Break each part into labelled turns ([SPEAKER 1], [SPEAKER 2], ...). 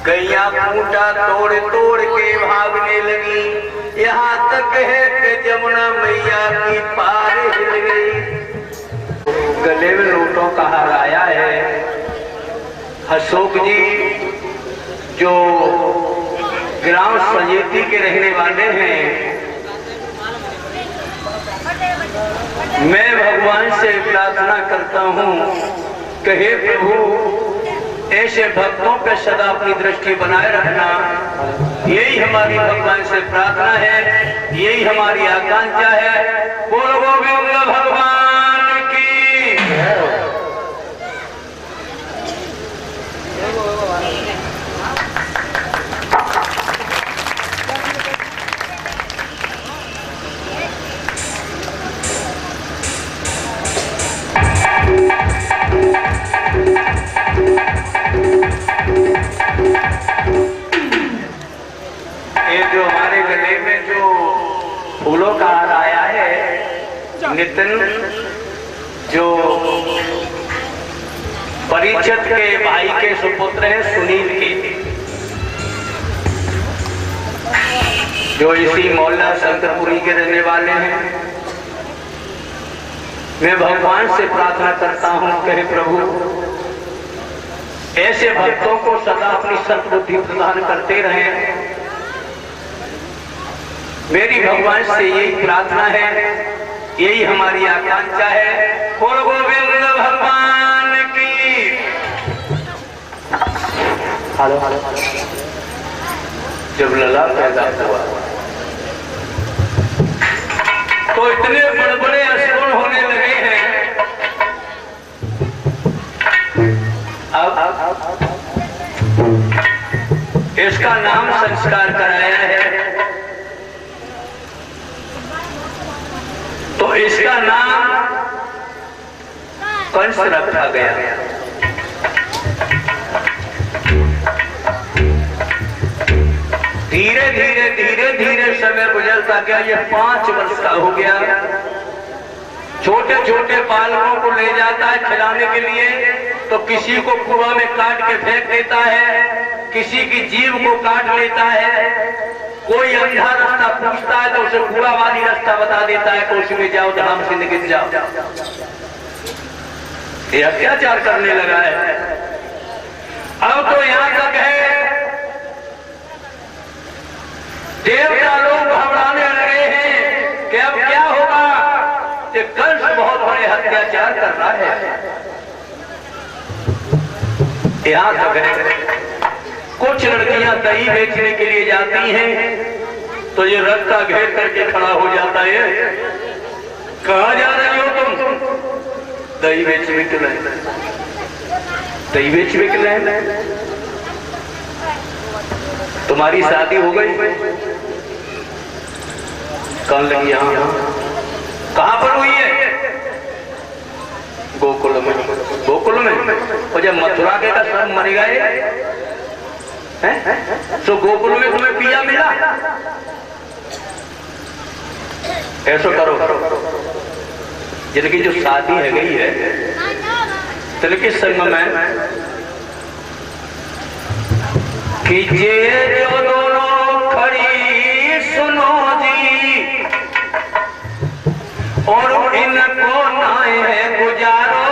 [SPEAKER 1] गैया खूंटा तोड़ तोड़ के भागने लगी, यहाँ तक है कि जमुना मैया की पार हिल गई। गले में लूटों का हार आया है। अशोक जी जो ग्राम सजेती के रहने वाले हैं, मैं भगवान से प्रार्थना करता हूँ कि हे प्रभु ऐसे भक्तों पे सदा अपनी दृष्टि बनाए रखना। यही हमारी भगवान से प्रार्थना है, यही हमारी आकांक्षा है। बोलो गोविंद भगवान की। ये जो हमारे गले में जो फूलों का हार आया है, नितिन जो परीक्षित के भाई के सुपुत्र हैं सुनील के, जो इसी मोहल्ला शंकरपुरी के रहने वाले हैं। मैं भगवान से प्रार्थना करता हूँ कि प्रभु ऐसे भक्तों को सदा अपनी सद्बुद्धि प्रदान करते रहें। मेरी भगवान से यही प्रार्थना है, यही हमारी आकांक्षा है। बोलो गोविंद भगवान की। हेलो जब लला पैदा हुआ तो इतने बड़े बड़े अशुभ होने लगे हैं। अब इसका नाम संस्कार कराया है, तो इसका नाम कंस रखा गया। धीरे धीरे धीरे धीरे समय गुजरता गया। ये 5 वर्ष का हो गया। छोटे छोटे बालकों को ले जाता है खिलाने के लिए, तो किसी को कुआं में काट के फेंक देता है, किसी की जीव को काट लेता है, कोई अंधा रास्ता पूछता है तो उसे पूरा वाली रास्ता बता देता है कि उसमें जाओ, धाम से निकल जाओ। ये अत्याचार करने लगा है। अब तो यहां तक है देवता लोग घबराने लगे हैं कि अब क्या होगा, कि कंस बहुत बड़े अत्याचार कर रहा है। यहां तक है कुछ लड़कियां दही बेचने के लिए जाती हैं तो ये रास्ता घेर करके खड़ा हो जाता है। कहां जा रही हो तुम? दही बेच निकले। दही बेच निकले? तुम्हारी शादी हो गई? कौन लगी? यहाँ कहां पर हुई है? गोकुल में। गोकुल में? और जब मथुरा के का सब मर गए हैं तो गोकुल में तुम्हें पिया मिला? ऐसा करो, जिनकी जो शादी है गई है तिनके संग में कीजिए जो दोनों खड़ी सुनो जी, और इनको नाए है गुजारो,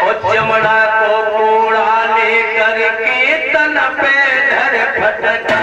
[SPEAKER 1] और चमड़ा को कोड़ा लेकर के तन पे धर फटका।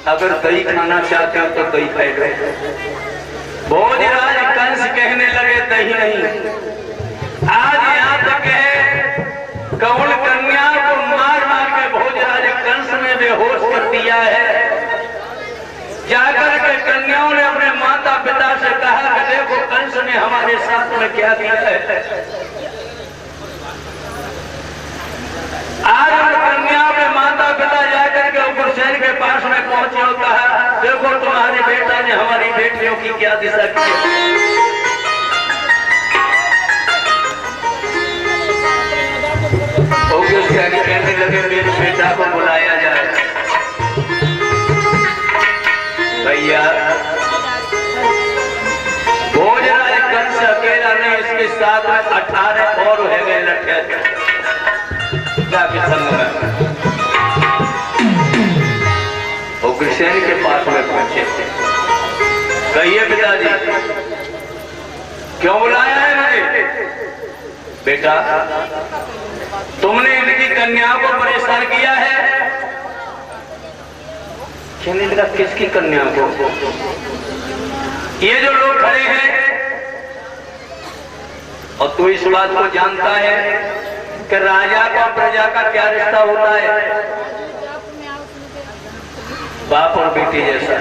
[SPEAKER 1] अगर दही खाना चाहते हो तो दही खाएगा। भोजराज कंस कहने लगे दही नहीं। आज यहाँ तक है कौन कन्या को मार मार के भोजराज कंस ने बेहोश कर दिया है। जाकर के कन्याओं ने अपने माता पिता से कहा कि देखो कंस ने हमारे साथ में क्या किया है। आज कन्या अपने माता पिता जाकर के उग्रसेन के पास में पहुंचे और कहा देखो तुम्हारे बेटा ने हमारी बेटियों की क्या दिशा की है। कहने लगे मेरे बेटा को बुलाया जाए। भैया भोजराज कंस अकेला नहीं, इसके साथ 18 और है गए लठे। क्यों बुलाया है मुझे? बेटा, तुमने इनकी कन्या को परेशान किया है। कहने लगा, किसकी कन्या को? ये जो लोग खड़े हैं, और तू इस बात को जानता है कि राजा का प्रजा का क्या रिश्ता होता है? बाप और बेटी जैसा।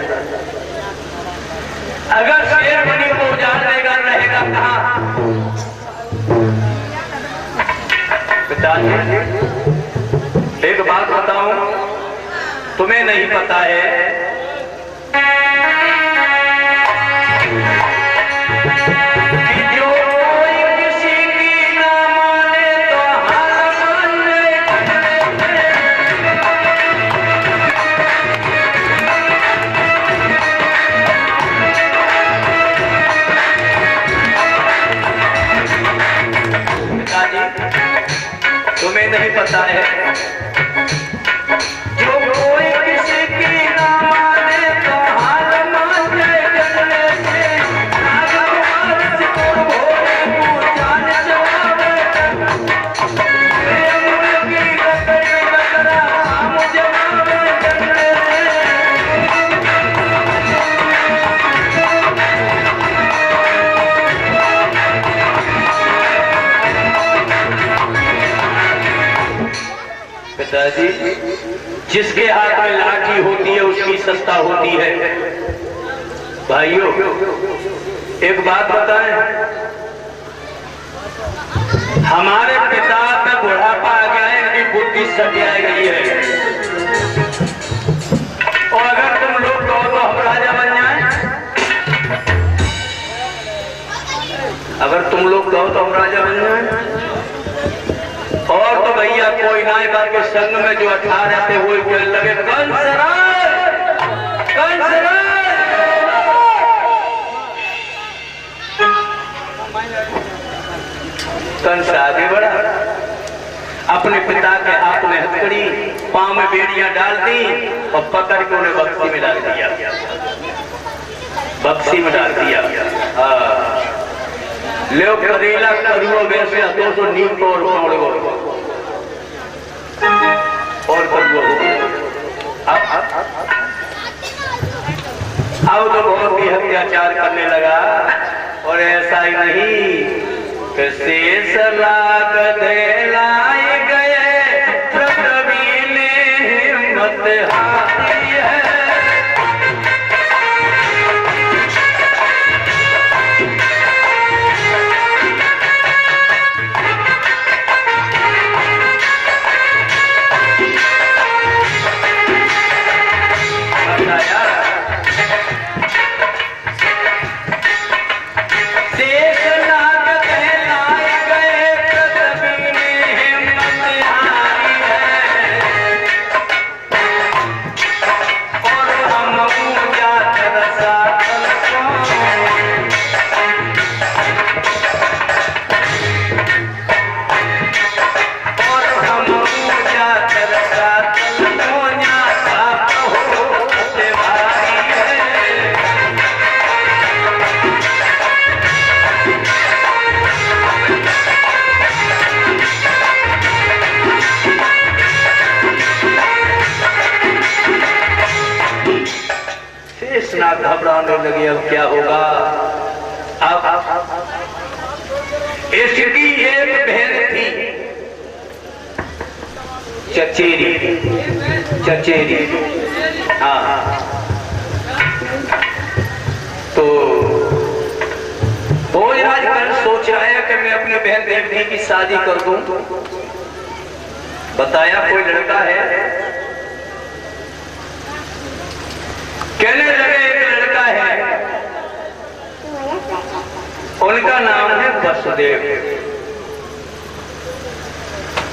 [SPEAKER 1] अगर शेर बनी को उजाड़ देगा, रहेगा कहां? पिताजी, एक बात बताऊं, तुम्हें नहीं पता है तुम्हें नहीं पता है, जो कोई किसी की ना माने तो हार मान ले जन्नत से। जान जवाब की रगड़ा मुझे पिताजी, जिसके हाथ में लाठी होती है उसकी सत्ता होती है। भाइयों, एक बात बताएं, हमारे पिता का बुढ़ापा आ गया है, इनकी बुद्धि सटिया गई है, और अगर तुम लोग कहो तो हम राजा बन जाएं, अगर तुम लोग कहो तो हम राजा बन जाएं, और तो भैया कोई ना के संग में जो 18 थे वो कहने लगे, कंसराज, कंसराज। कंस आगे बढ़ा, अपने पिता के हाथ में हथकड़ी, पांव में बेड़ियां डाल दी और पकड़ के उन्हें बक्सी में डाल दिया, बक्सी में डाल दिया। ले करेला करुआ वैसे 200 नीम को और करुआ अब तो बहुत ही अत्याचार करने लगा। और ऐसा ही नहीं कि शेष राग दिलाए गए, पृथ्वी ने हिम्मत हारी है। घबराने लगे, अब क्या होगा? अब इसकी एक बहन थी, चचेरी, चचेरी, हाँ। तो भोजराज कल सोच रहा है कि मैं अपने बहन देवती की शादी कर दूं। बताया कोई लड़का है, कहने लगे एक लड़का है, उनका नाम है वसुदेव,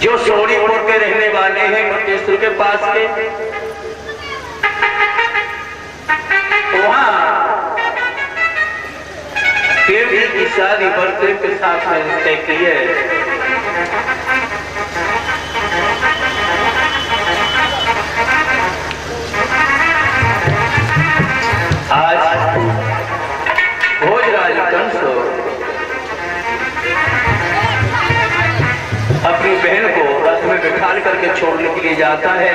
[SPEAKER 1] जो सोनीपुर के रहने वाले हैं, मुकेश्वर के पास के। वहां देवी की शादी बलदेव के साथ में तय की है। आज भोजराज कंस बैठाल करके छोड़ने के लिए जाता है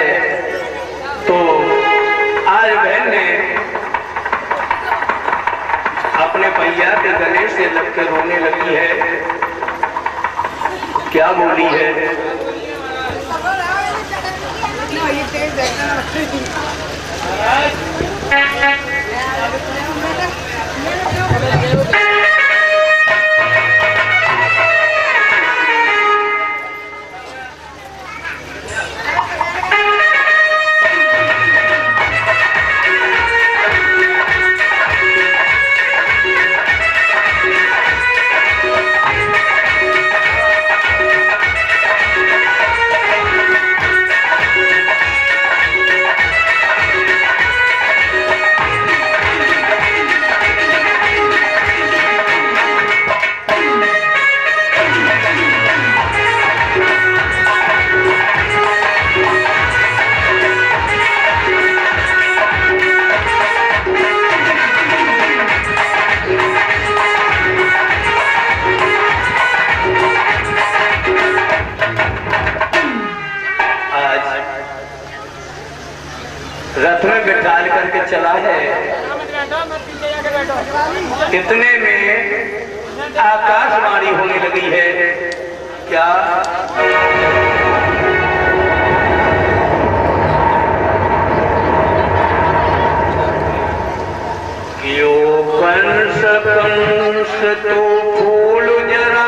[SPEAKER 1] तो आज बहन ने अपने भैया के गले से लग के रोने लगी है। क्या बोली है? रथ में बैठाल करके चला है। इतने में आकाशवाणी होने लगी है। क्या? क्यों कंस कंस तो फूल जरा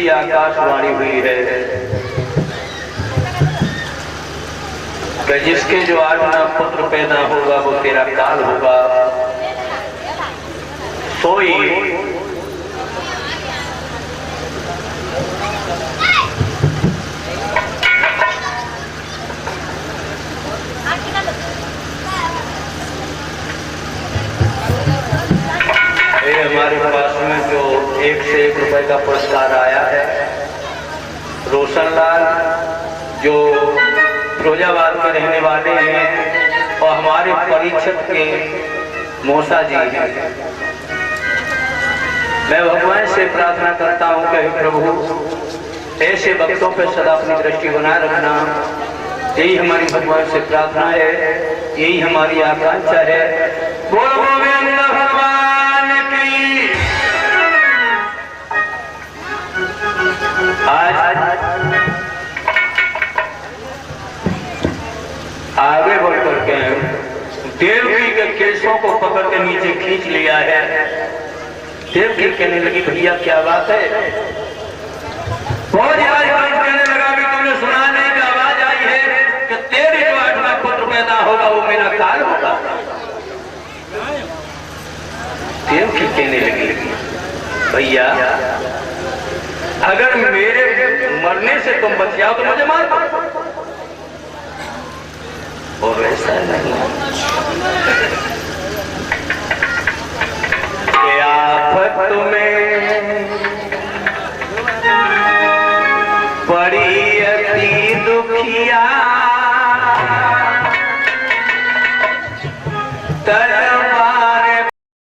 [SPEAKER 1] की आकाशवाणी हुई है कि जिसके जो आठवां पुत्र पैदा होगा वो तेरा काल होगा। सोई हमारे पास में जो 1 से 1 रुपए का पुरस्कार आया है, रोशनलाल जो फिरोजाबाद के रहने वाले हैं और हमारे परीक्षक के मौसा जी हैं। मैं भगवान से प्रार्थना करता हूं कि प्रभु ऐसे भक्तों पर सदा अपनी दृष्टि बनाए रखना। यही हमारी भगवान से प्रार्थना है, यही हमारी आकांक्षा है। बोलो गोविंद भगवान की। आज आगे बढ़ करके देवकी के केशों को पकड़ के नीचे खींच लिया है। देवकी कहने लगी भैया क्या बात है? बहुत कहने लगा भी तुमने सुना नहीं कि आवाज आई है कि तेरे जो 8वां पुत्र पैदा होगा वो मेरा काल होगा। देवकी कहने लगी भैया अगर मेरे मरने से तुम बच जाओ तो मुझे मार दो। और ऐसा नहीं कि आफत में पड़ी अति दुखिया